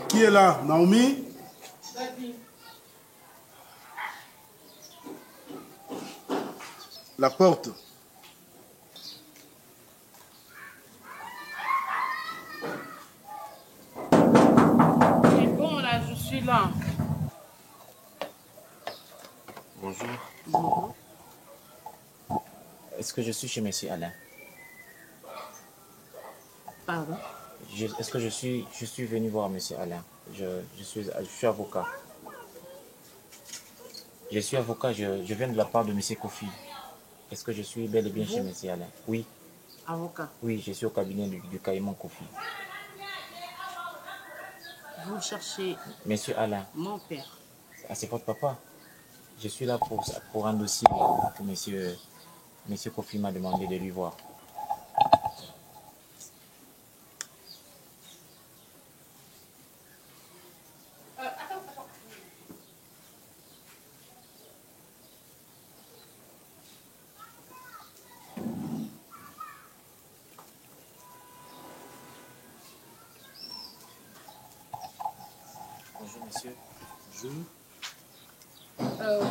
Qui est là? Naomi? La porte. C'est bon, là, je suis là. Bonjour. Bonjour. Est-ce que je suis chez Monsieur Alain? Pardon? Est-ce que je suis venu voir Monsieur Alain? Je suis avocat. Je suis avocat, je viens de la part de Monsieur Kofi. Est-ce que je suis bel et bien chez Monsieur Alain? Oui. Avocat. Oui, je suis au cabinet du Caïman Kofi. Vous cherchez Monsieur Alain. mon père. Ah, c'est votre papa? Je suis là pour un dossier que Monsieur Kofi m'a demandé de lui voir. Bonjour monsieur. Bonjour.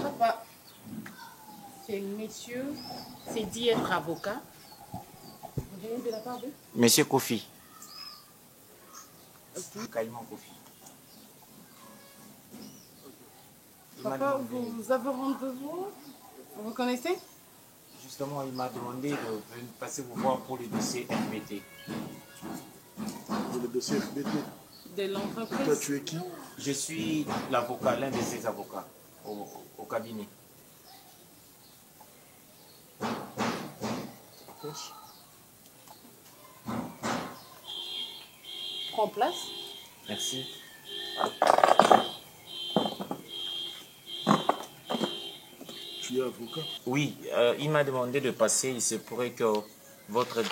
Papa, c'est monsieur, c'est dit être avocat. Vous venez de la part de? Monsieur Kofi. Caïman Kofi. Papa, vous avez rendez-vous? Vous connaissez? Justement, il m'a demandé de venir passer vous voir pour le dossier FBT. Pour le dossier FBT. De l'entreprise. Toi, tu es qui? Je suis l'avocat, l'un de ses avocats au cabinet. Prends place. Merci. Tu es avocat? Oui, il m'a demandé de passer. Il se pourrait que votre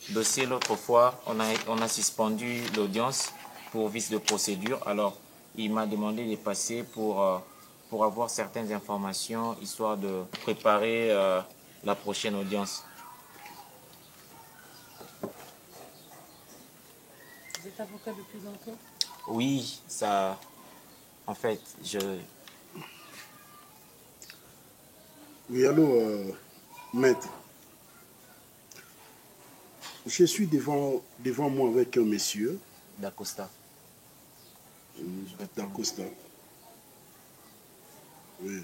dossier, l'autre fois, on a suspendu l'audience pour vice de procédure. Alors, il m'a demandé de passer pour avoir certaines informations, histoire de préparer la prochaine audience. Vous êtes avocat depuis longtemps? Oui, ça... En fait, Oui, allô, maître. Je suis devant moi avec un monsieur. D'Acosta. D'Acosta. Oui.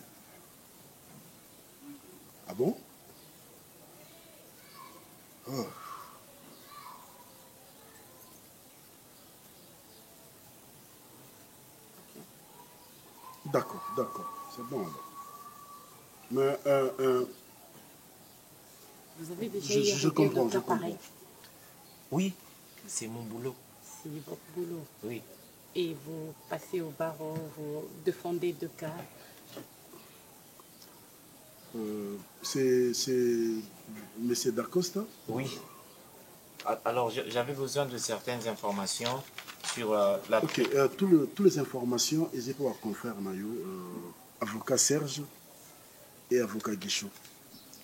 Ah bon? Ah. D'accord, c'est bon alors. Mais Vous avez déjà je comprends, je comprends. pareil. Oui, c'est mon boulot. C'est votre boulot. Oui. Et vous passez au barreau, vous défendez deux cas. C'est monsieur D'Acosta? Oui. Alors, j'avais besoin de certaines informations sur la... Ok, toutes les informations, ils peuvent confère avocat Serge et avocat Guichot.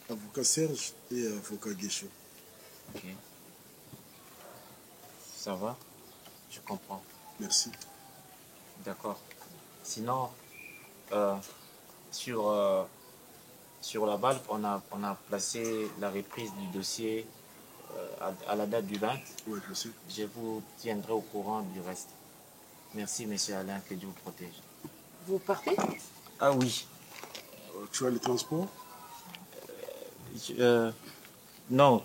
Avocat Serge et avocat Guichot. Ok. Ça va? Je comprends. Merci. D'accord. Sinon, sur la valve, on a placé la reprise du dossier à la date du 20. Oui, je sais. Je vous tiendrai au courant du reste. Merci, monsieur Alain, que Dieu vous protège. Vous partez? Ah oui. Tu as le transport? Non,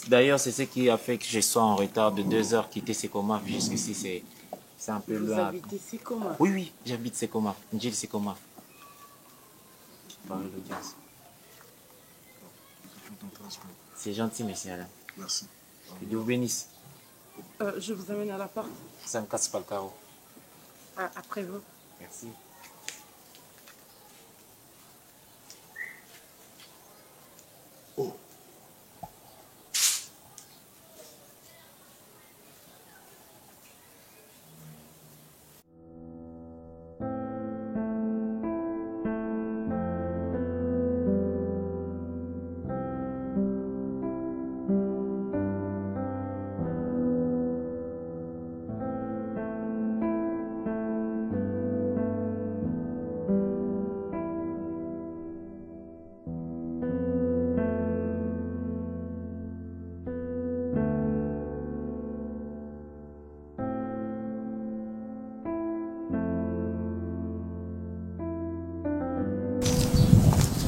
d'ailleurs, c'est ce qui a fait que je sois en retard de 2 heures quitter Sekoma jusqu'ici. C'est un peu Vous loin. habitez Sekoma? Oui, oui, j'habite Sekoma, Njil Sekoma. Par l'audience. C'est gentil, monsieur Alain. Merci. Que Dieu vous bénisse. Je vous amène à la porte. Ça me casse pas le carreau. Après vous. Merci. Oh.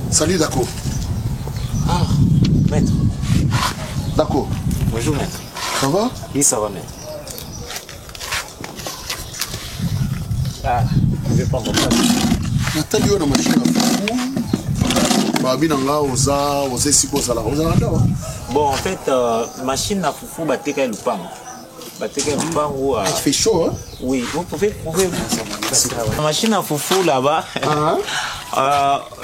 Salut Dako. Ah, maître. Dako. Bonjour, maître. Ça va? Oui, ça va, maître. Ah, vous pouvez prendre votre place. Nathalie, on a machine à fou. Babi nanga oza si ko sala oza ndawa. Bon, en fait, machine à foufou bateka et lupang. Bateka et lupang ou Il fait chaud, hein? oui, vous pouvez. La machine à foufou là-bas.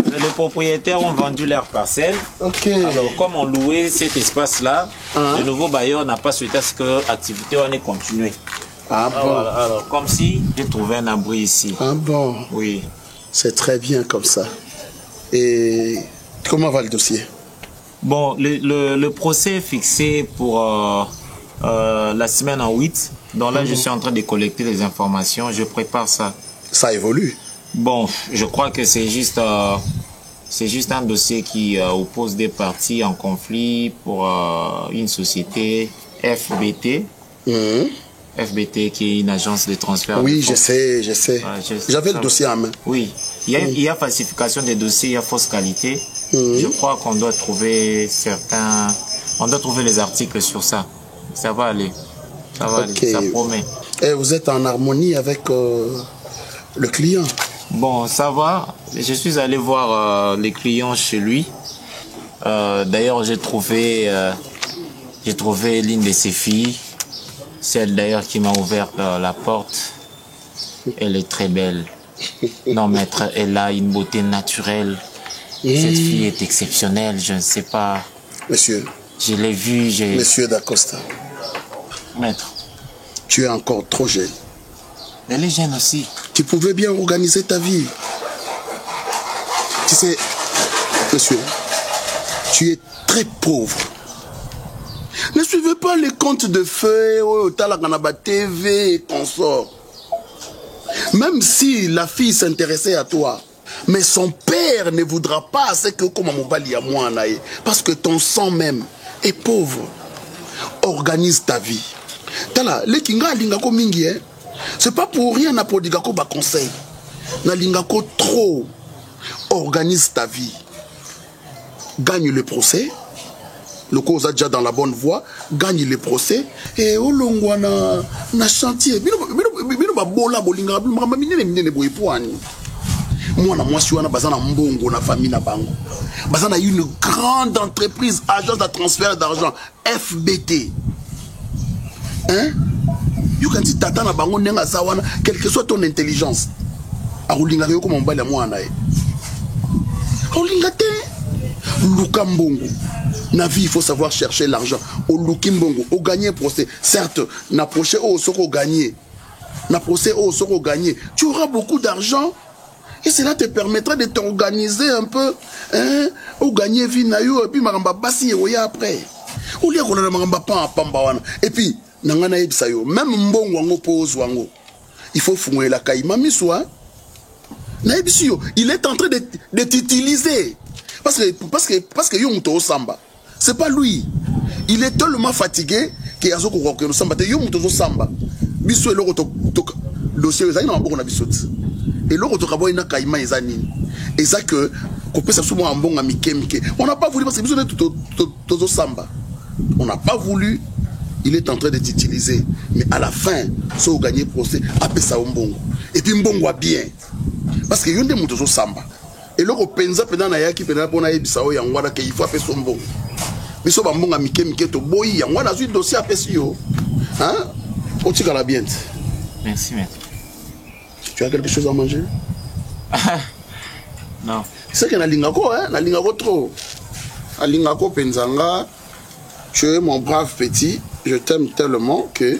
Les propriétaires ont vendu leur parcelle. Ok. Alors, comme on louait cet espace-là, le nouveau bailleur n'a pas souhaité à ce que l'activité en ait continué. Ah bon? Alors, comme si j'ai trouvé un abri ici. Ah bon? Oui. C'est très bien comme ça. Et comment va le dossier? Bon, le procès est fixé pour la semaine en 8. Donc là, je suis en train de collecter les informations. Je prépare ça. Ça évolue. Bon, je crois que c'est juste un dossier qui oppose des parties en conflit pour une société FBT. FBT qui est une agence de transfert. Oui, de fonds. je sais. Voilà, J'avais le dossier en main. Oui, il y a falsification des dossiers, il y a fausse qualité. Je crois qu'on doit trouver on doit trouver les articles sur ça. Ça va aller. Ça va aller, ça promet. Et vous êtes en harmonie avec le client? Bon, ça va. Je suis allé voir les clients chez lui. D'ailleurs, j'ai trouvé l'une de ses filles. Celle d'ailleurs qui m'a ouvert la porte. Elle est très belle. Non, maître, elle a une beauté naturelle. Cette fille est exceptionnelle, je ne sais pas. Monsieur. Je l'ai vue, Monsieur Dacosta. Maître. Tu es encore trop jeune. Elle est jeune aussi. Tu pouvais bien organiser ta vie. Tu sais, monsieur, tu es très pauvre. Ne suivez pas les contes de fées, Talakanaba TV et consorts. Même si la fille s'intéressait à toi, mais son père ne voudra pas assez que comme Mobali à moi, parce que ton sang même est pauvre. Organise ta vie. Tala, les kinga lingako mingi, hein. C'est pas pour rien na podigako ba conseil. Na lingako trop. Organise ta vie. Gagne le procès. Le cause a déjà dans la bonne voie. Gagne le procès. Et au long na chantier. Bino ba bola bolinga mama minene boy poani. Moi na mwasi wana bazana mbongo na famille na bango. Bazana une grande entreprise agence de transfert d'argent FBT. Hein? You can see tata na bango nenga sawana, quelle que soit ton intelligence. A roulinga yo comme mbala mwana e. Roulinga te. Luka mbongo. Na vie il faut savoir chercher l'argent. Au luki mbongo, au gagner procès. Certes, na procès au soko gagner. Na procès au soko gagner. Tu auras beaucoup d'argent. Et cela te permettra de t'organiser un peu. Hein? Au gagner vie na yo et puis maramba basi et après. Ou liya kona maramba pa pamba wana. Et puis nangana yebisa yo même mbongo wango pose wango il faut fouiller la kaima miswa na yebisi yo il est en train de t'utiliser parce que yo muto samba c'est pas lui il est tellement fatigué que azoko ko no samba te yo muto samba biso eloko to dossier ezali na mbongo na bisoti eloko to kaboy na kaima ezanini eza que On n'a pas voulu parce que Tozo Samba. On n'a pas voulu. Il est en train de t'utiliser. Mais à la fin, si vous gagnez le procès, après ça, Mbongo. Et puis Mbongo a bien. Parce que y a des Tozo Samba. Et là, on pense pendant la qui pendant pour naïb sao yangwada qu'il faut appeler son Mbongo. Mais si on Mbongo Mike to boy yangwada suite dossier à Pessio. Hein? On tire à la bien. Merci, maître. Tu as quelque chose à manger? Non. C'est que na lingako, hein? Na lingako trop. Na lingako penzanga. Tu es mon brave petit. Je t'aime tellement que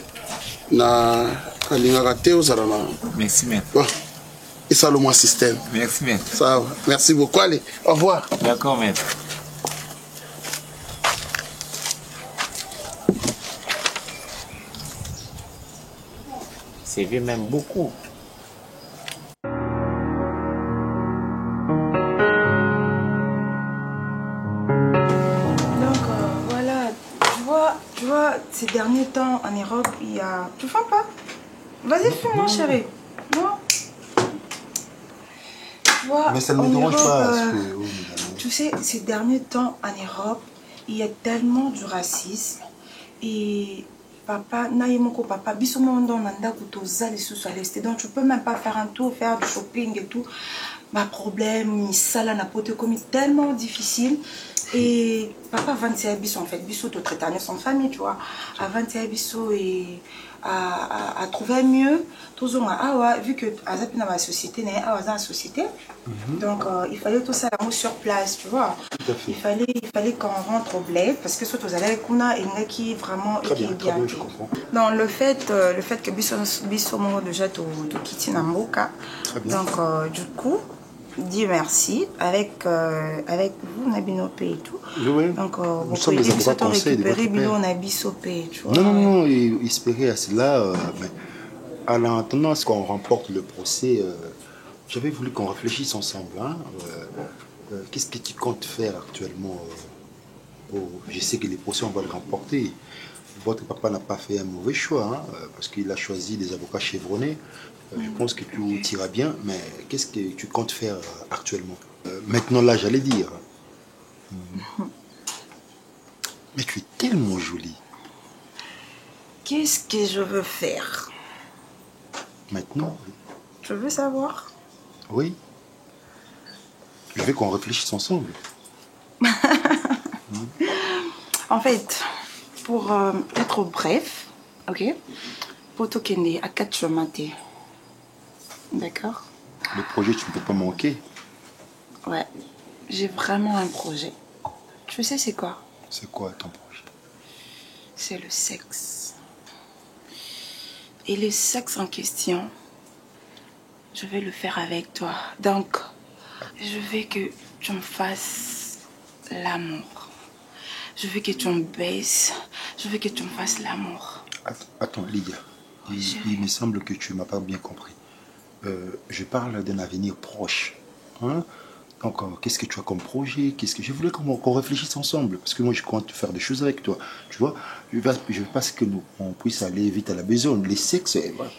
na lingakate aux arana. Merci, maître. Bon. Et ça le moi système. Merci, maître. Ça va. Merci beaucoup. Allez, au revoir. D'accord, maître. C'est vieux même beaucoup. Tu vois, ces derniers temps en Europe, il y a... Tu fumes pas? Vas-y, fume, mon chéri. Non. Tu vois, mais ça ne me dérange pas. Tu sais, ces derniers temps en Europe, il y a tellement du racisme. Et papa, naïmoko papa, bisomondo nanda kutoza les sous à l'est. Donc tu peux même pas faire un tour, faire du shopping et tout. Ma problème, ça n'a pas commis tellement difficile. Et papa 21 biso en fait, biso te traiter son famille, tu vois. À 21 biso et à trouver mieux. Toujours vu que Azap dans la société, n'est pas dans la société. Donc il fallait tout ça sur place, tu vois. Il fallait qu'on rentre au bled parce que surtout allez kuna et qui vraiment très bien, je comprends. Non, le fait que biso mo déjà to quitter Namboka. Donc du coup dis merci avec vous Nabinope et tout. Oui. Donc nous sommes des avocats conseils de votre père. Non, espérer à cela, mais à l'attendant ce qu'on remporte le procès, j'avais voulu qu'on réfléchisse ensemble. Hein, qu'est-ce que tu comptes faire actuellement? Je sais que les procès on va le remporter. Votre papa n'a pas fait un mauvais choix, hein, parce qu'il a choisi des avocats chevronnés. Je pense que tout ira bien, mais qu'est-ce que tu comptes faire actuellement? Maintenant, là, j'allais dire. Mais tu es tellement jolie. Qu'est-ce que je veux faire? Maintenant? Tu veux savoir? Oui. Je veux qu'on réfléchisse ensemble. En fait, pour être bref, ok? Pour Tokende, à 4 chemins. D'accord? Le projet, tu ne peux pas manquer. Ouais, j'ai vraiment un projet. Tu sais c'est quoi? C'est quoi ton projet? C'est le sexe. Et le sexe en question, je vais le faire avec toi. Donc, je veux que tu me fasses l'amour. Je veux que tu me baises. Je veux que tu me fasses l'amour. Attends, Lydia. Il me semble que tu ne m'as pas bien compris. Je parle d'un avenir proche. Hein? Donc, qu'est-ce que tu as comme projet? Je voulais qu'on réfléchisse ensemble. Parce que moi, je compte faire des choses avec toi. Tu vois, je veux pas que on puisse aller vite à la besogne. Les sexes, voilà.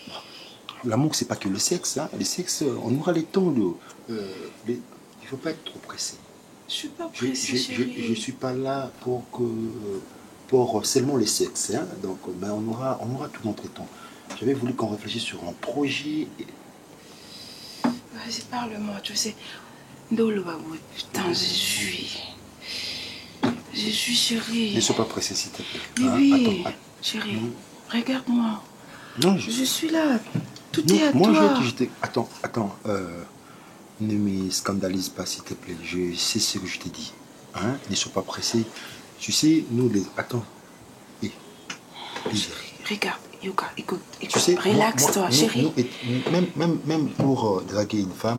L'amour, c'est pas que le sexe. Hein? Les sexes, on aura les temps. Il ne faut pas être trop pressé. Je suis pas pressée, chérie. Je suis pas là pour seulement les sexes. Hein? Donc, ben, on aura tout notre temps. J'avais voulu qu'on réfléchisse sur un projet. Vas-y, parle-moi, tu sais. Putain, j'ai joui, chérie. Ne sois pas pressé, s'il te plaît. Mais hein? oui, Attends. chérie, regarde-moi. Non, je suis là. Tout non, est à moi, toi. Attends. Ne me scandalise pas, s'il te plaît. Je sais ce que je t'ai dit. Hein? Ne sois pas pressé. Tu sais, nous, les... Attends. Chérie, regarde. Yoka, écoute, tu sais, relaxe-toi, chérie. Même pour draguer une femme,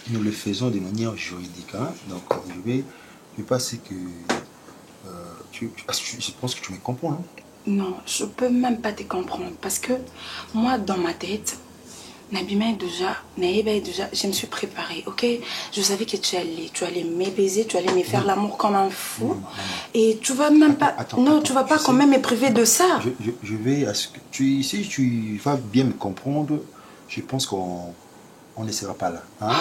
nous le faisons de manière juridique. Hein? Donc, je pense que... je pense que tu me comprends. Hein? Non, je peux même pas te comprendre. Parce que moi, dans ma tête, Nabima déjà, je me suis préparée, ok? Je savais que tu allais me baiser, tu allais me faire l'amour comme un fou. Non. Et tu vas même pas... tu vas pas quand même me priver de ça. Je vais à ce que... Si tu vas bien me comprendre, je pense qu'on on ne sera pas là. Hein?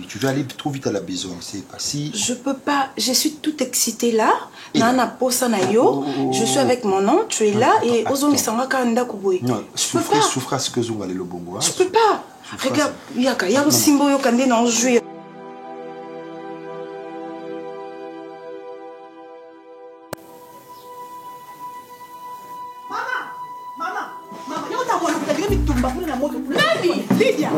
Tu vas aller trop vite à la maison. C'est pas si... Je peux pas. Je suis toute excitée là. Nana posa na yo. Je suis avec mon nom. Tu es là et Ozongi sanga kanda kuboy. Non, souffrance que Zonga le bongo. Je peux pas. Regarde, yaka, y'a aussi simbo yo kande na jouer. Lydia!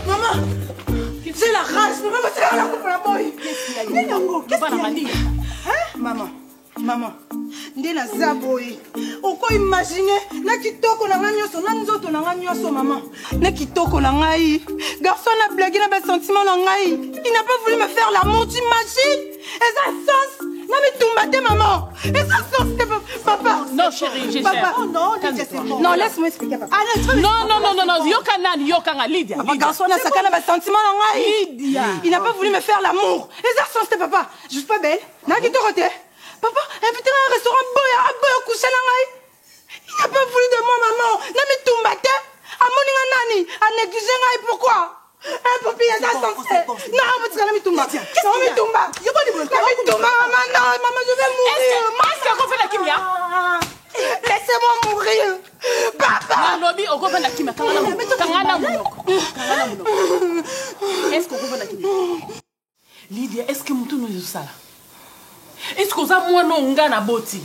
Maman, j'ai la rage, je peux pas me la coupe la boy. Maman, ndena zaboy. Oko imaginer na kitoko na nganyoso na nzoto na nganyoso maman. Na kitoko na ngai. Garçon a blagué na ba sentiment na ngai. Il n'a pas voulu me faire l'amour, tu imagines? Et ça sens na me tombate maman. Et ça sens papa. Non chérie, j'ai papa. Oh non, Lydia, c'est bon. Non, laisse-moi expliquer papa. Non, Yokana, Lydia. Garçon a sa canne ba sentiment na ngai. Lydia. Il n'a pas voulu me faire l'amour. Et ça sens papa. Je suis pas belle. Na kitoko te. Papa, invitez à un restaurant boya coucher na ngai. Il n'a pas voulu de moi maman. Na me tombate. A moninga nani, a négligé ngai pourquoi? Un papi est censé. Non, mais tu vas me tomber. Qu'est-ce que tu me tombes? Maman, je vais mourir. Est-ce qu'on fait la kimia? Laissez-moi mourir. Papa. Nalobi, on fait la kimia. Est-ce qu'on fait la kimia? Lydia, est-ce que Moutou nous dit ça? Est-ce que vous avez moi non ngana boti?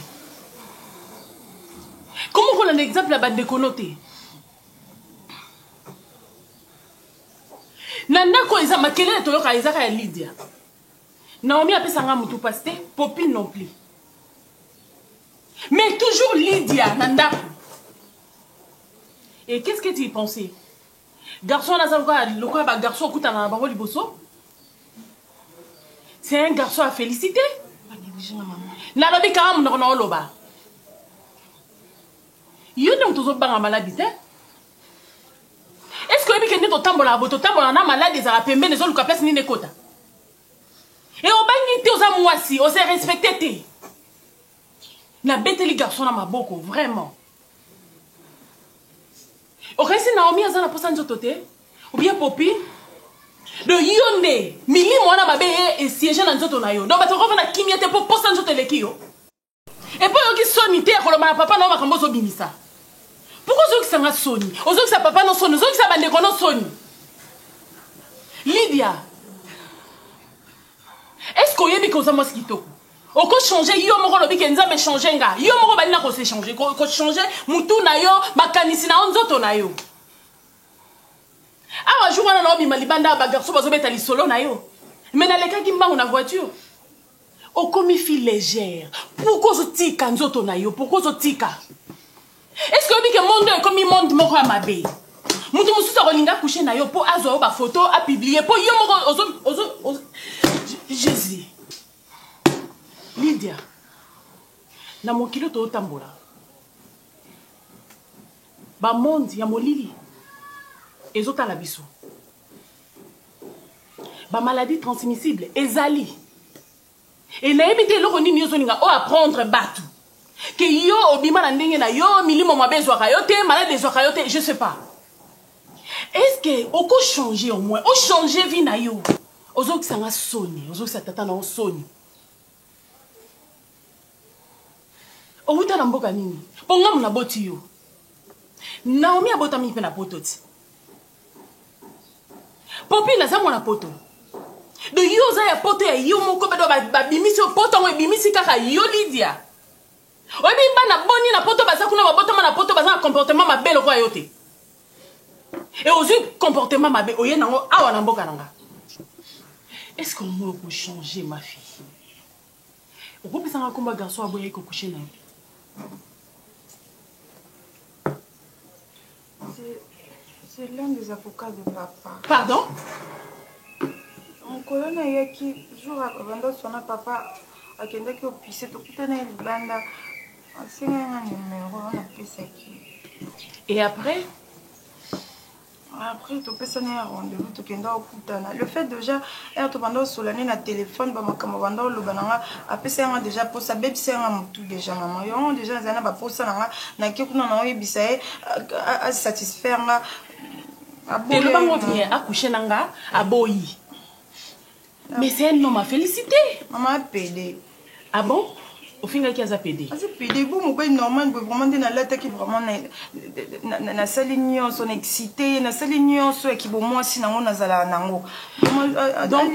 Comment on a un exemple là-bas de connoté? Nanda ko isa makele to yoka isa ka Lydia. Naomi a pesanga mutu paste, Popi non plus. Mais toujours Lydia Nanda. Et qu'est-ce que tu y pensais? Garçon là ça le quoi ba garçon kuta na bango liboso? C'est un garçon à féliciter. Nalobi kama mnono oloba. Yone mtozo banga maladi te. Est-ce que vous avez dit tambola boto tambola na malade des arapembe ne zolu place ni nekota. Et au bangi te oza mwasi, oza respecté te. Na bête les garçons na maboko vraiment. O resi Naomi azana posa nzoto te. Ou bien Popi de yonde mili mwana babe et siège na nzoto na yo. Donc bato ko na kimia te po posa nzoto lekio. Et pour yo ki soni te ko lo ma papa na makambo zo bimisa. Pourquoi vous avez dit Sony? Vous avez dit papa non Sony, vous avez dit que Sony. Lydia, est-ce que vous avez dit que vous avez dit que vous avez changé? Vous avez dit que vous avez changé. Vous avez dit changé. Vous avez changé. Moutou na yo, makanisi na onzoto na yo. Ah, un jour, on a dit malibanda bagarso bazo betali solo na yo. Mais dans les cas qui m'ont na voiture. Vous comme fille légère. Pourquoi vous tika nzoto na yo? Pourquoi vous tika? Est-ce que le monde est comme le monde moko à mabe? Moutou moussou sa rolinga couché na yo pour azo ba photo à publier pour yo moko Jésus. Lydia. Na mokilo to tambola. Ba monde ya molili. Ezota la biso. Ba maladie transmissible ezali. Et na ebité loko nini yo zoninga o apprendre batu. Que yo obima na ndenge na yo milimo mabezwa kayote malade ezwa kayote je sais pas. Est-ce que oko changer au moins o changer vie na yo ozo kisanga soni ozo kisa tata na soni o wuta na mboka nini ponga muna boti yo Naomi abota mi pe na pototi Popi na za mona poto de yo za ya poto ya yo moko bedo ba bimisi poto ngo bimisi kaka yo Lydia. Oui, mais na boni na poto baza kuna mabota na poto baza comportement mabelo kwa yote. Et aussi comportement mabé oye nango awa na mboka nanga. Est-ce qu'on peut changer ma fille? On peut penser comme un garçon à boyer ko coucher na. C'est l'un des avocats de papa. Pardon? Mon colonne a qui jour à vendre son papa a qui est au pissé tout le banda. Et après? Après, tu peux sonner un rendez-vous, tu peux le fait déjà, tu peux solennel na téléphone, après c'est déjà pour ça, bébé c'est un tout déjà, maman. Yo déjà zana ba pour ça na kekuna na oyebisaye à satisfaire nga. Et le bango vient accoucher nanga à boyi. Mais c'est un homme à féliciter. Maman a pédé. Ah bon? Au final, qui a pédé? Ah, c'est pédé. Bon, mon père normal, vraiment, dans la tête qui vraiment na salignon, son excité, na salignon, soit qui bon moi si nango na zala nango. Donc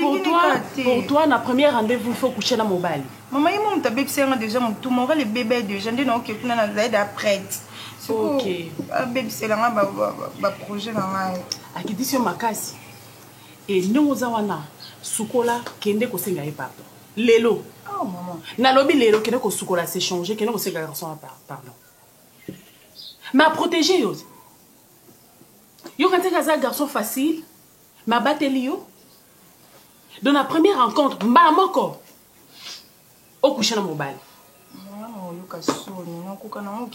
pour toi, na premier rendez-vous, il faut coucher dans mon bal. Maman, il monte bébé c'est déjà mon tout, mon le bébé déjà, on non que kuna na zaide après. Ok. Bébé c'est là ba projet là. Akidisio makasi. Et nous zawana sukola kende ko senga e pardon. Lelo. Oh maman. Na lobi lelo kende ko sukola s'échanger kende ko senga garçon pardon. Ma protéger yo. Yo quand t'es un garçon facile, ma bateli yo. Dans la première rencontre, mba moko. Au coucher dans mon bal.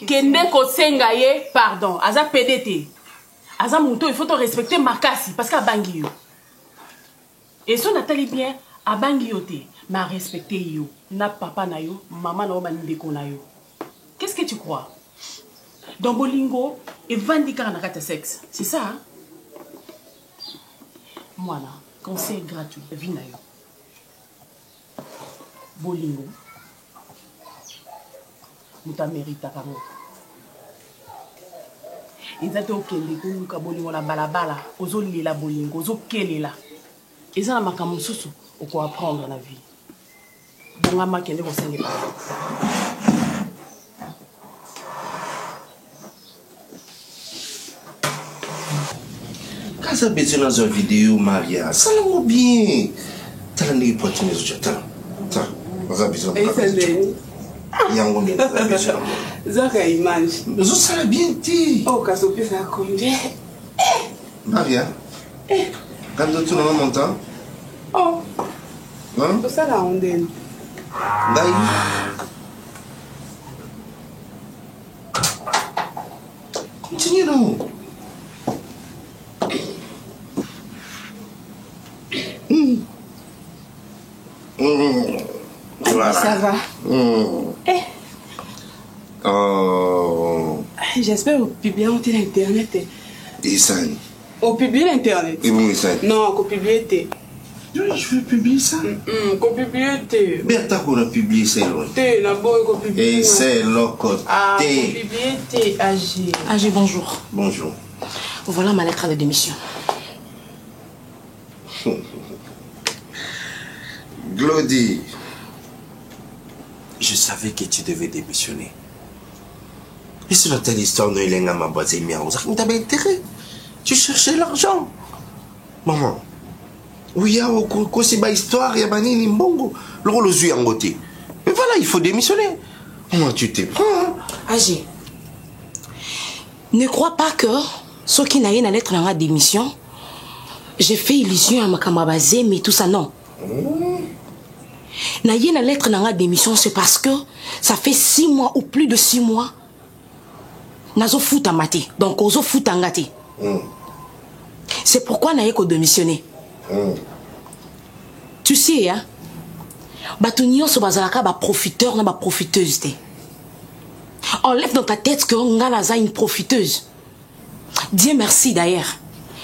Kende ko senga ye pardon. Aza PDT. Aza muto il faut te respecter makasi parce qu'à bangi yo. Et si on a bien, à Bangiote, m'a respecté yo, na papa na yo, maman na yo, na yo. Qu'est-ce que tu crois? Dans Bolingo, et Vandika na kata sexe. C'est ça, hein? Moi là, conseil gratuit, vina yo. Bolingo. Muta mérita kamo. Ils ont okende kuluka bolingo la balabala, ozo lila bolingo, ozo kelela. Et ça, ma camoufle, on peut apprendre la vie. Donc, on va pas. Quand ça baisse dans une vidéo, Maria, ça va bien. Tu as une opportunité de faire ça. Ça besoin de faire ça. Zaka image. Mais ça va bien, tu. Oh, quand ça peut faire combien? Maria. Quand tu as mon temps. Oh. Hein? C'est ça la ondine. Continue non. Voilà. Ça va. Oh. J'espère au publier l'internet. Et ça. Au publier l'internet. Et bon, ça. Non, au publier t'es. Je veux publier ça. Qu'on publie t'es. Mais t'as qu'on a publié ça. T'es, la bonne qu'on publie. Et c'est le côté. Ah, qu'on publie t'es, AG. AG, bonjour. Bonjour. Voilà ma lettre de démission. Glody, je savais que tu devais démissionner. Et sur telle histoire, nous, il y a ma boîte et mais t'avais intérêt. Tu cherchais l'argent. Maman. Oui, il y a aussi une histoire, il y a une bongo. Le rôle aux yeux en côté. Mais voilà, il faut démissionner. Comment tu t'es prends? AG, ne crois pas que ceux qui n'ont pas lettre dans la démission, j'ai fait illusion à ma camarade, mais tout ça, non. N'a pas lettre dans la démission, c'est parce que ça fait 6 mois ou plus de 6 mois. Nazo fout à maté. Donc, ozo fout à ngate. C'est pourquoi n'a pas démissionné. Tu sais, hein? Batunio so bazalaka ba profiteur na ba profiteuse te. Enlève dans ta tête que Nganaza est une profiteuse. Dieu merci d'ailleurs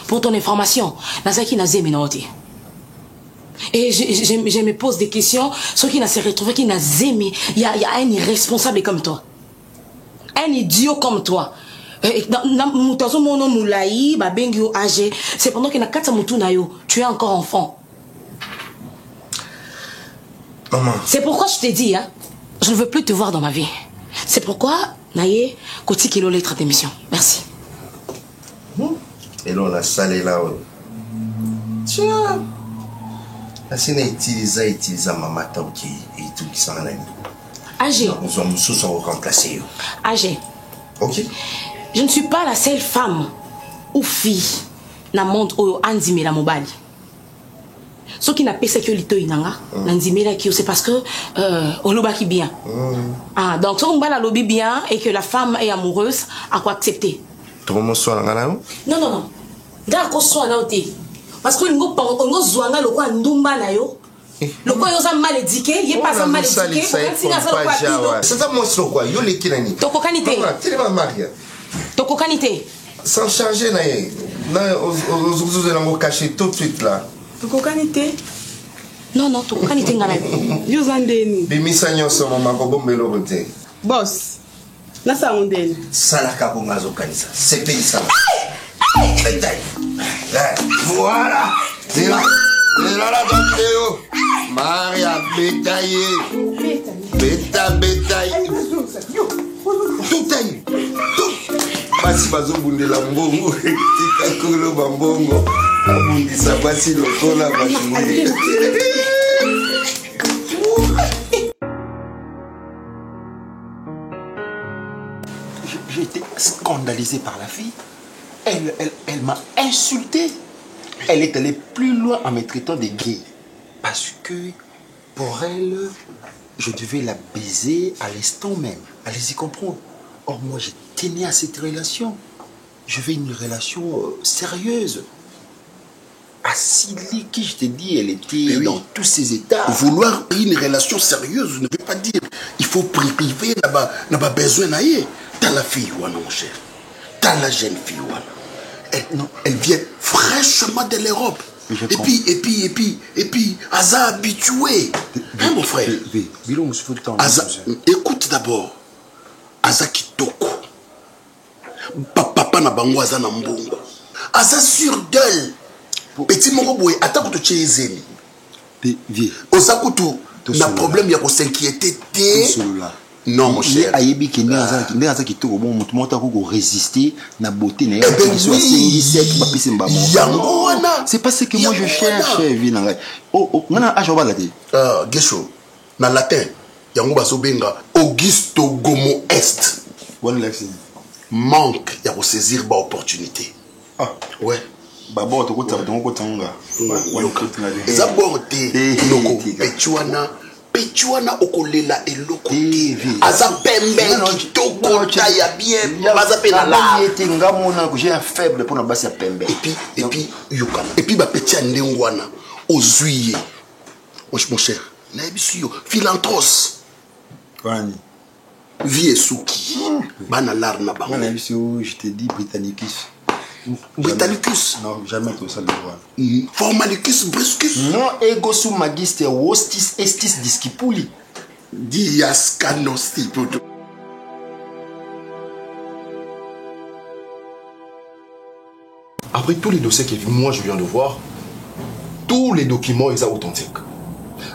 pour ton information. Nazaki nazé minote. Et je me pose des questions. Ceux qui n'ont se retrouvé qui n'a zémé, il y a un irresponsable comme toi, un idiot comme toi. C'est pendant qu'il y a 4 moutons, tu es encore enfant. Maman. C'est pourquoi je t'ai dit, hein, je ne veux plus te voir dans ma vie. C'est pourquoi, Naye, Koti Kilo lettre d'émission. Merci. Et là, on a salé là. Tiens. Là, c'est utilisé maman Tauki et tout qui s'en allait. AG. Nous avons tous remplacé. AG. Ok. Je ne suis pas la seule femme ou fille dans le monde où Anzime la mobile. Ce qui n'a pas sécurité inanga, c'est parce que on loba qui bien. Ah, donc si on va la lobby bien et que la femme est amoureuse, à quoi accepter? Tu veux m'en soigner là? Non. nga ko so na ote parce que ngo zwanga lokwa ndumba na yo lokwa yo za mal éduqué yé pas mal éduqué c'est ça mon slogan quoi yo les kinani toko kanité tellement maria toko kanité sans changer na aux lango caché tout de suite là toko kanité non toko kanité ngana yo zandeni bimisa nyonso mama ko bombelo rote boss na saondeni sala ka ko ngazo kanisa c'est pays ça voilà c'est là la vidéo Maria bétaillé bétaillé basi bazobundela mbongo tikakolo bambongo abundisa basi lokola bashungi. J'ai été scandalisé par la fille. Elle m'a insulté. Elle est allée plus loin en me traitant de gay. Parce que pour elle, je devais la baiser à l'instant même. Allez-y comprendre. Or, moi, j'ai tenu à cette relation. Je veux une relation sérieuse. Assili, qui je te dis, elle était dans tous ses états. Vouloir une relation sérieuse ne veut pas dire il faut priver, n'a pas besoin d'aller. T'as la fille, mon cher. T'as la jeune fille, elle vient fraîchement de l'Europe. Et puis, Aza habitué. Hein, mon frère? Écoute d'abord. Aza Kitoko. Papa na bango Aza na mbongo. Aza sur d'elle. Petit Moroboé, attends que tu es Osakutu, na problème, il y a s'inquiéter. Non, mon cher. C'est pas ce que moi je cherche. Gesho, na latin, yango basobenga Augusto Gomo Est. Manque, il y a saisir ba opportunité. Ah, ouais. Babo to kota dongo tanga. Zaborte loko Pechuana okolela eloko te. Aza pembe kitoko ya bien. Aza pena la. J'ai un faible pour na basi ya pembe. Et puis yoka. Et puis ba petia ndengwana ozuye. Mon cher, na ebisuyo philanthros. Kwani vie suki. Bana lar na bango. Na ebisuyo je te dis Britannicus. Britannicus. Non, jamais tout ça le voir. Formalicus briscus. Non, ego sum magister hostis estis discipuli. Dias canosti. Après tous les dossiers que moi je viens de voir, tous les documents ils sont authentiques.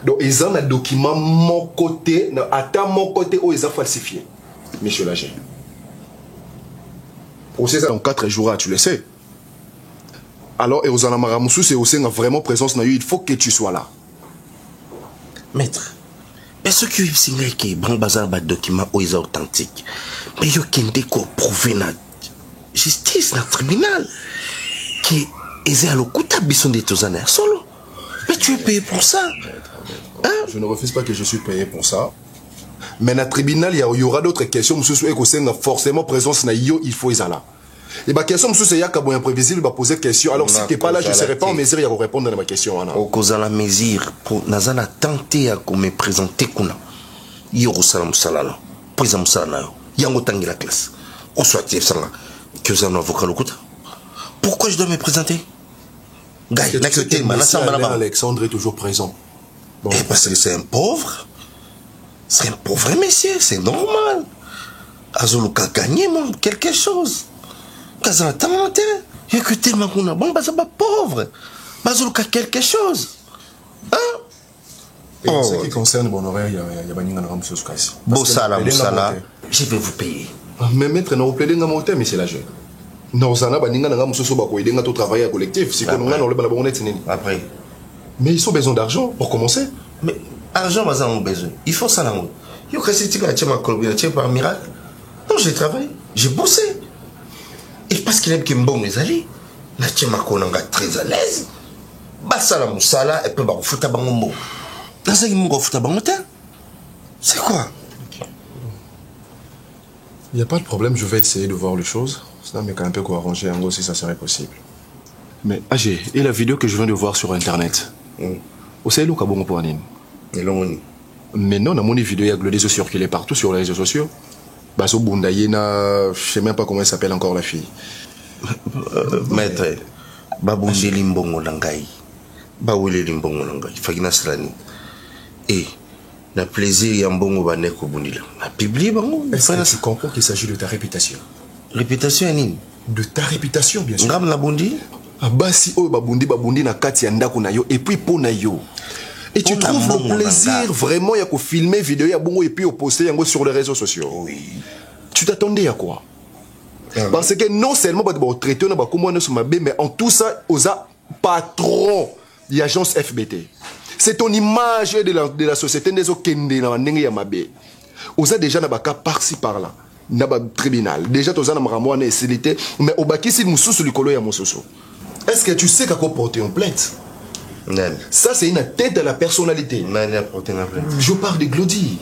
Donc ils ont un document mon côté, à mon côté où ils ont falsifié. Monsieur Lager. Procès dans 4 jours, tu le sais. Alors, et aux Anamaramoussou, c'est aussi une vraiment présence, il faut que tu sois là. Maître, est-ce que c'est vrai que bon bazar ba document où ils sont authentiques? Mais il y a qu'on prouvé na justice, na tribunal, qui est à l'okuta bison de tous années solo. Mais tu es payé pour ça. Hein? Je ne refuse pas que je suis payé pour ça. Mais dans le tribunal, il y aura d'autres questions. Monsieur forcément présence na yo, il faut y aller. Et ma question, monsieur, c'est qu'il y a imprévisible, il va poser question. Alors si tu n'es pas là, je ne serai pas en mesure de répondre à ma question. Au cause de la mesure, pour Nazana tenter à me présenter, il y a un salala, présent salala, il y a un tangi la classe. Ou soit tu es salala, que vous avez un avocat le pourquoi je dois me présenter? Alexandre est toujours présent. Bon. Et parce que c'est un pauvre. C'est un pauvre monsieur, c'est normal. Azoluka gagné quelque chose. Kazana il y a que tellement qu'on a bon, bah ça va pauvre. Azoluka quelque chose. Hein? Et en ce qui concerne mon horaire, il y a Baninga Ramsous Kassi. Bossala, je vais vous payer. Mais maître, nous plaidons dans mon thème, monsieur Lager. Nous avons Baninga Ramsous Bako, il y a tout travail collectif. Si on a le balabonnet, après. Mais ils ont besoin d'argent pour commencer. Mais argent, ils ont besoin. Il faut ça là. Il faut que si tu as ma collaboration par miracle. Non, j'ai travaillé, j'ai bossé. Et parce qu'il aime qu'il me bon les alliés, la tchema konanga très à l'aise. Basala moussala et puis bah fouta bangombo. Dans ce qui me fouta bangote. C'est quoi? Il n'y a pas de problème, je vais essayer de voir les choses. Sinon, mais quand même un peu quoi arranger en gros si ça serait possible. Mais AG, et la vidéo que je viens de voir sur internet, vous savez où Kabongo pour Anine? Mais non, dans mon vidéo, il y a des circulé partout sur les réseaux sociaux. Baso Bundayena, je sais même pas comment elle s'appelle encore la fille. Maître, Babundi Limbongo Langai. Bawele Limbongo Langai. Fagina Strani. Et, na plaisir Yambongo Baneko Bundila. Na publié Bango. Est-ce que tu comprends qu'il s'agit de ta réputation? Réputation, Anine? De ta réputation, bien sûr. Ngam na Bundi? Basi oh babundi na kati ya ndako na yo et puis pour na yo. Et tu trouves le plaisir vraiment ya ko filmer vidéo ya bongo et puis au poster yango sur les réseaux sociaux. Oui. Tu t'attendais à quoi? Parce que non seulement ba traiter na ba comment sur ma mais en tout ça osa patron de l'agence FBT. C'est ton image de la société des okende na ndenge ya mabe. Osa déjà na ba cas par-ci par-là. Na ba tribunal. Déjà toza na makambo na esilité mais obakisi mususu likolo ya mususu. Est-ce que tu sais qu'à quoi porter une plainte? Non. Ça, c'est une tête de la personnalité. Non, porter une plainte. Je parle de Glody.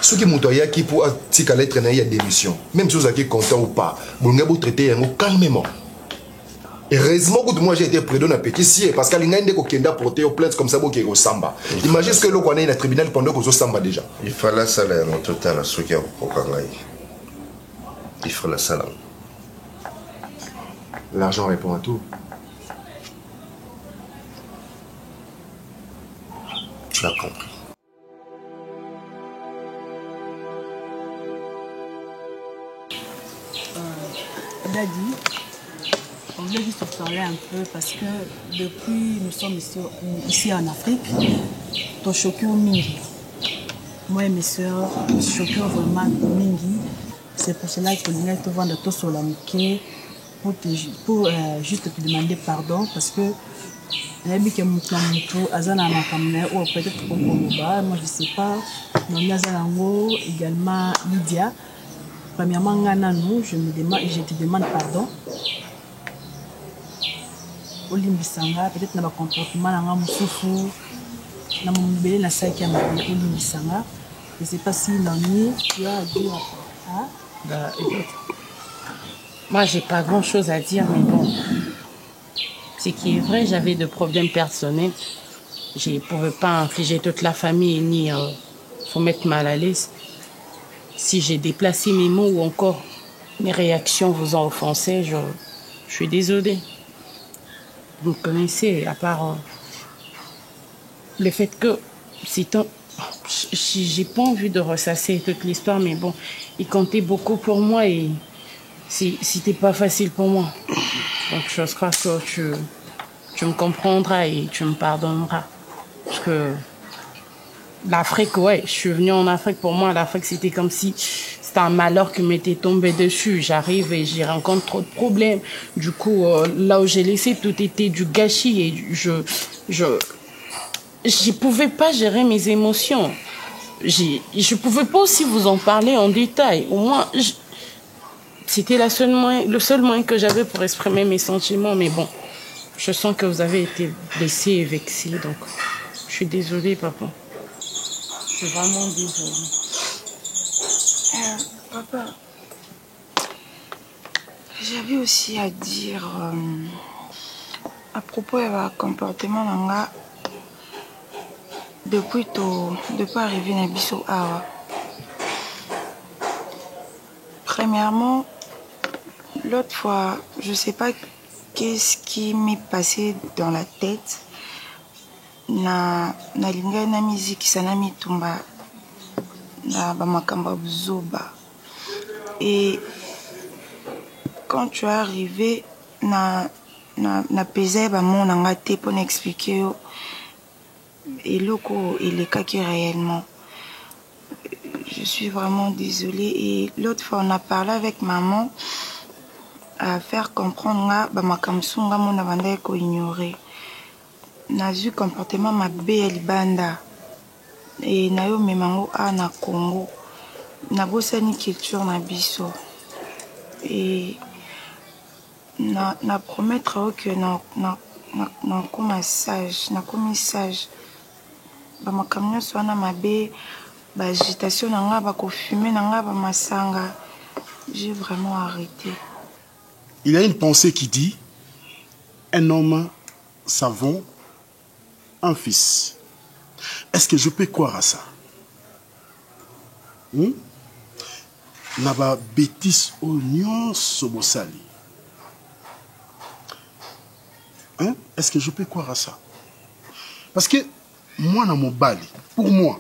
Ceux qui m'ont dit qu'il faut que lettre il y a démission. Même si vous êtes content ou pas, vous devez traiter calmement. Heureusement que moi j'ai été prudent dans petit parce qu'il y a des gens qui ont porté une plainte comme ça pour qu'ils samba. Imagine ce que l'on est dans le tribunal pendant que vous samba déjà. Il faut la salle en total à ceux qui ont programmé. Il faut la salle. L'argent répond à tout. Tu as compris. Daddy, on voulait juste te parler un peu parce que depuis nous sommes ici en Afrique, tu choqué au Mingi. Moi et mes soeurs, choqué vraiment au Mingi. C'est pour cela que nous te vendre tout sur la mouquet pour juste te demander pardon parce que moi je sais pas, également Lydia. Premièrement, je me demande et je te demande pardon. Olimbisanga, peut-être dans le comportement, dans le souffle, dans mon bébé, dans ça qui a marqué Olimbisanga. Je ne sais pas si l'ennui, tu as à dire. Bah, écoute, moi, j'ai pas grand-chose à dire, mais bon. Ce qui est vrai, j'avais des problèmes personnels. Je ne pouvais pas infliger toute la famille ni faut mettre mal à l'aise. Si j'ai déplacé mes mots ou encore mes réactions vous ont offensé, je suis désolée. Vous me connaissez, à part le fait que j'ai pas envie de ressasser toute l'histoire, mais bon, il comptait beaucoup pour moi et c'était pas facile pour moi. Donc je crois que tu me comprendras et tu me pardonneras. Parce que l'Afrique, ouais, je suis venue en Afrique. Pour moi, l'Afrique, c'était comme si c'était un malheur qui m'était tombé dessus. J'arrive et j'y rencontre trop de problèmes. Du coup, là où j'ai laissé, tout était du gâchis et je pouvais pas gérer mes émotions. Je pouvais pas aussi vous en parler en détail. Au moins, c'était le seul moyen que j'avais pour exprimer mes sentiments. Mais bon, je sens que vous avez été blessé et vexé. Donc, je suis désolée, papa. Je suis vraiment désolée. Papa, j'avais aussi à dire à propos de mon comportement nanga depuis arriver à Bisso Awa. Premièrement, l'autre fois, je sais pas qu'est-ce qui m'est passé dans la tête. Na linga na musique sana mitumba na bamakamba buzoba. Et quand tu es arrivé na pesé ba mon nanga te pour expliquer et loko il est cas qui réellement. Je suis vraiment désolée. Et l'autre fois on a parlé avec maman à faire comprendre nga bamakamsunga mon abanda ko ignorer. Nazu comportement mabe ya libanda et nayo memango na Congo na bosani culture na biso et na promettre que na comme sage na comme sage ba makamyo swana mabe ba agitation nanga ba ko fumer nanga ba masanga. J'ai vraiment arrêté. Il y a une pensée qui dit un homme savant, un fils. Est-ce que je peux croire à ça? Naba bêtise oignon sobosali. Est-ce que je peux croire à ça? Parce que moi, na mobali, pour moi,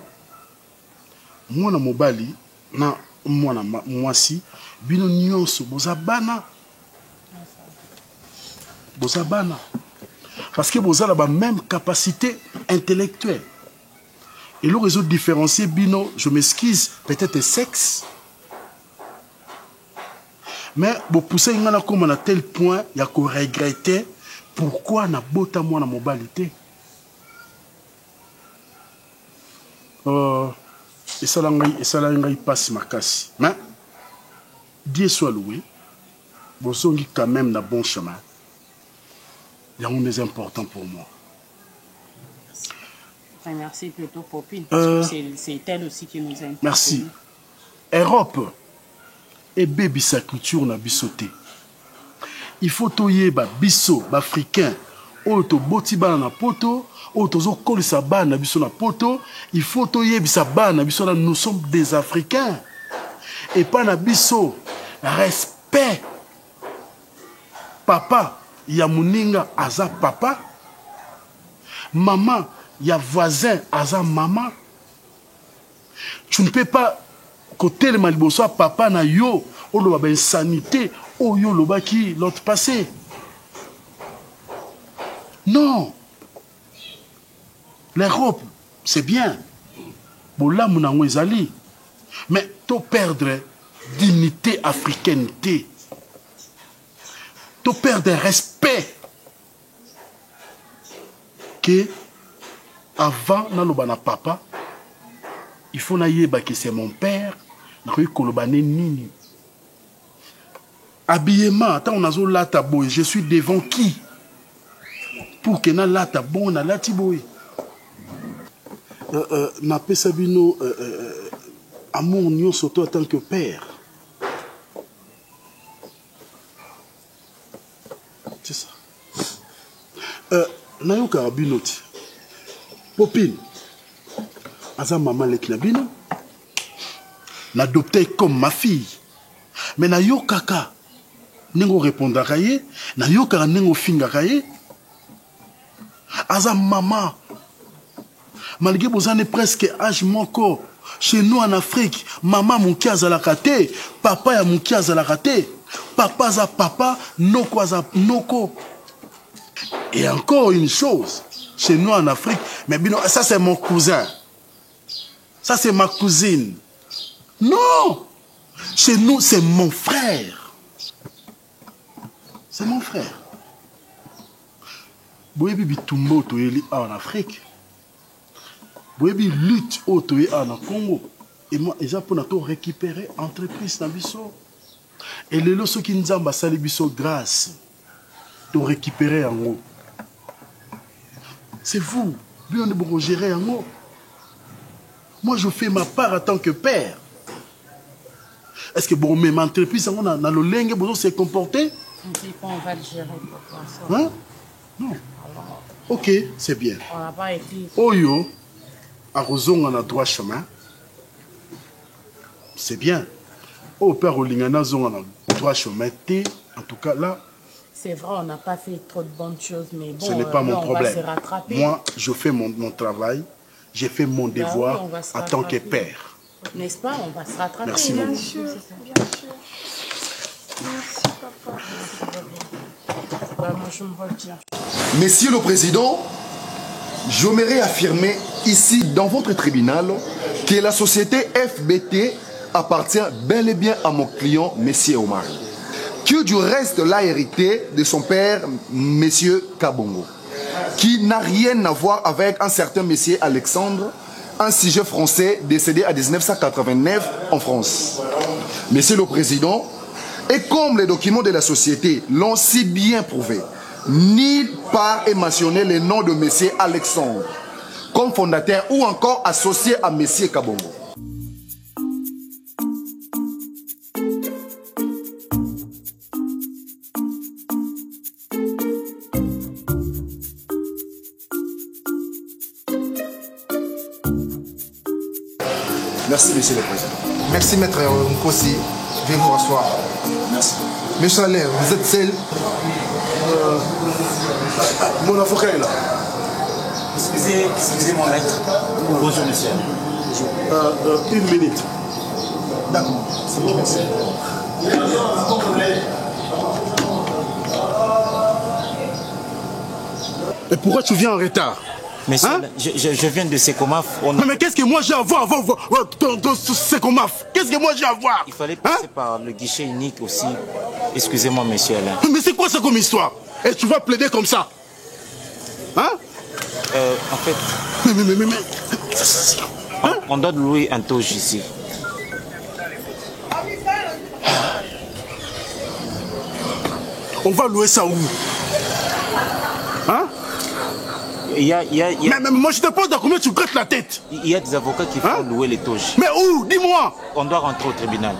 na mobali, na moi si, bino nyonso bozabana. Bozabana. Parce que vous avez la même capacité intellectuelle. Et le réseau différencié, bino, je m'excuse, peut-être sexe. Mais vous poussez comme à tel point, il y a qu'on regretter pourquoi na bota moi na mobilité. Et ça l'engaille passe ma casse. Mais Dieu soit loué, vous sommes quand même dans le bon chemin. Il y a un des importants pour moi. Merci plutôt Popine. C'est elle aussi qui nous a impliqués. Merci. Europe et baby sa culture na bisoté. Il faut toyer ba biso ba africain auto boti bana na poto auto zo kolisa bana biso na poto. Il faut toyer bisa bana biso na nous sommes des Africains et pas na biso respect. Papa ya muninga aza papa, maman ya voisin aza maman. Tu ne peux pas côté le maliboso papa na yo o lo ba insanité o yo lo ba ki l'autre passé. Non. L'Europe c'est bien. Bola munango ezali. Mais to perdre dignité africainité. To perdre respect. Que avant naloba na papa, il faut naïeba que c'est mon père. Nini. Habillement, attends, on a zo lata boy. Je suis devant qui? Pour que na lata bon na lati boy. Na pesabino amour nyon surtout en tant que père. C'est ça. Nayoka abinoti. Popine. Aza maman le kinabino. L'adopter comme ma fille. Mais nayoka ka. Nengo répondra kaye. Nayoka nengo finga kaye. Aza maman. Malgré vos années presque âge moko. Chez nous en Afrique, maman mouki azalaka te. Papa ya mouki azalaka te. Papa za papa, noko za noko. Et encore une chose, chez nous en Afrique, mais bino, ça c'est mon cousin. Ça c'est ma cousine. Non! Chez nous, c'est mon frère. C'est mon frère. Boyebi bitumbo toyeli en Afrique. Boyebi lutte otoye en Congo. Et moi, ils ont pour récupérer entreprise dans biso. Et les lots qui nous ont sali biso grâce de récupérer en haut. C'est vous, bien de vous gérer en haut. Moi, je fais ma part en tant que père. Est-ce que bon, même entreprise, on a le lingue, bon, s'est comporté? On va le gérer. Hein? Non. Ok, c'est bien. On n'a pas été. Oyo, à Rosong, on a droit chemin. C'est bien. Au père Olingana, on a droit chemin. En tout cas, là. C'est vrai, on n'a pas fait trop de bonnes choses, mais bon, ce n'est pas mon problème. On va se rattraper. Moi, je fais mon travail. J'ai fait mon devoir en tant que père. N'est-ce pas? On va se rattraper. Merci beaucoup. Bien sûr, bien sûr. Merci, papa. Bah, moi, je me retiens. Monsieur le Président, j'aimerais affirmer ici, dans votre tribunal, que la société FBT appartient bel et bien à mon client, Monsieur Omar, qui du reste l'a hérité de son père, Monsieur Kabongo, qui n'a rien à voir avec un certain Monsieur Alexandre, un sujet français décédé en 1989 en France. Monsieur le Président, et comme les documents de la société l'ont si bien prouvé, nulle part est mentionné le nom de Monsieur Alexandre comme fondateur ou encore associé à Monsieur Kabongo. Merci, monsieur le président. Merci, maître Nkosi. Veuillez vous rasseoir. Merci. Monsieur Alain, vous êtes seul? Mon avocat est là. Excusez-moi, maître. Bonjour, monsieur. Une minute. D'accord, c'est bon, merci. Et pourquoi tu viens en retard? Monsieur, hein? je viens de Secomaf. Mais qu'est-ce que moi j'ai à voir dans Secomaf? Qu'est-ce que moi j'ai à voir? Il fallait passer par le guichet unique aussi. Excusez-moi, monsieur Alain. Mais c'est quoi ça comme histoire? Et tu vas plaider comme ça? Hein? En fait... Hein? On doit louer un toge ici. On va louer ça où? Hein? Mais moi je te pose dans combien tu grattes la tête? Il y a des avocats qui font louer les toges. Mais où? Dis-moi. On doit rentrer au tribunal.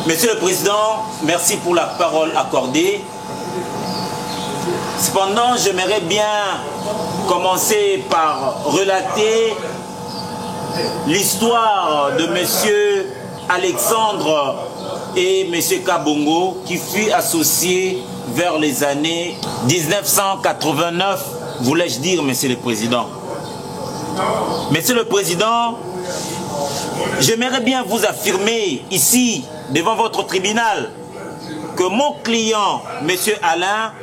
Monsieur le Président, merci pour la parole accordée. Cependant, j'aimerais bien commencer par relater l'histoire de monsieur Alexandre et monsieur Kabongo qui fut associé vers les années 1989, voulais-je dire, monsieur le Président. Monsieur le Président, j'aimerais bien vous affirmer ici, devant votre tribunal, que mon client, monsieur Alain,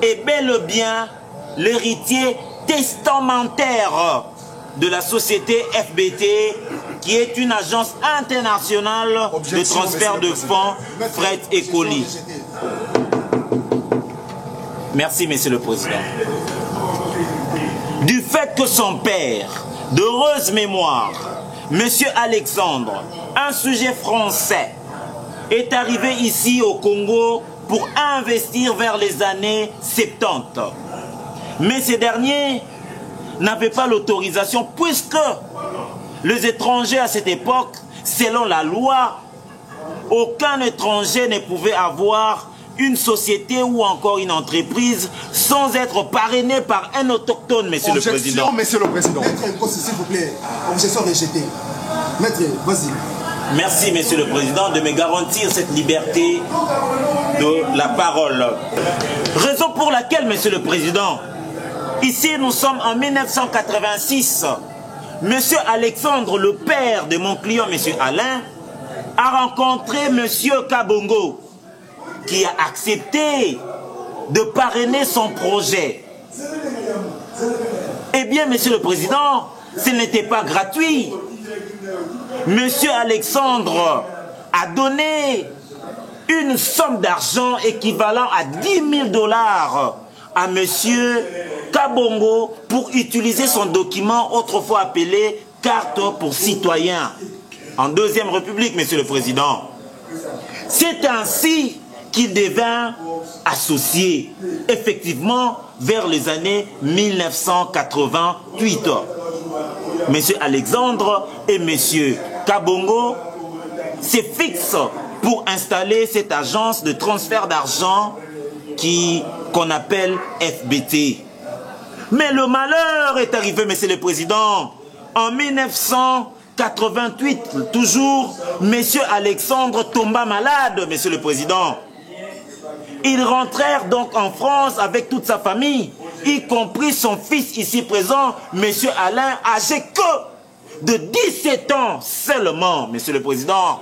est bel et bien l'héritier testamentaire de la société FBT, qui est une agence internationale de transfert de fonds, fret et colis. Merci, monsieur le Président. Du fait que son père, d'heureuse mémoire, monsieur Alexandre, un sujet français, est arrivé ici au Congo pour investir vers les années 70. Mais ces derniers n'avaient pas l'autorisation puisque les étrangers à cette époque, selon la loi, aucun étranger ne pouvait avoir une société ou encore une entreprise sans être parrainé par un autochtone, monsieur le Président. Monsieur le Président. Maître, s'il vous plaît, objection rejetée. Maître, vas-y. Merci, monsieur le Président, de me garantir cette liberté de la parole. Raison pour laquelle, monsieur le Président, ici nous sommes en 1986. Monsieur Alexandre, le père de mon client, monsieur Alain, a rencontré monsieur Kabongo, qui a accepté de parrainer son projet. Eh bien, monsieur le Président, ce n'était pas gratuit. Monsieur Alexandre a donné une somme d'argent équivalent à 10 000 $ à monsieur Kabongo pour utiliser son document autrefois appelé carte pour citoyen en Deuxième République, monsieur le Président. C'est ainsi qu'il devint associé, effectivement, vers les années 1988. Monsieur Alexandre et monsieur Kabongo se fixent pour installer cette agence de transfert d'argent qu'on appelle FBT. Mais le malheur est arrivé, monsieur le Président. En 1988, toujours, monsieur Alexandre tomba malade, monsieur le Président. Ils rentrèrent donc en France avec toute sa famille, y compris son fils ici présent, monsieur Alain, âgé que de 17 ans seulement, monsieur le Président.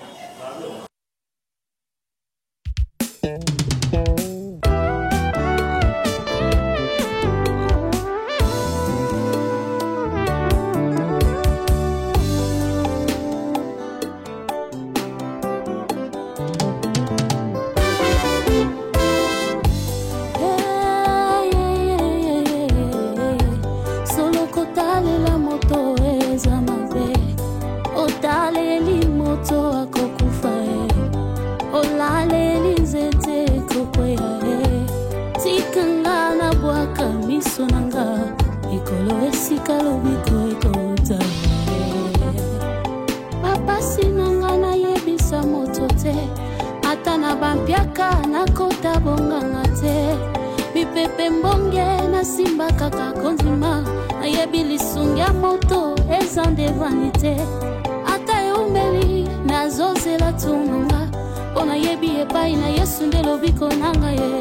pe mbonge na simba kaka kondima nayebi lisungi ya moto eza nde vanité ata eumeli nazozela tunanga mpo nayebi epai na yesu nde lobiko nanga ye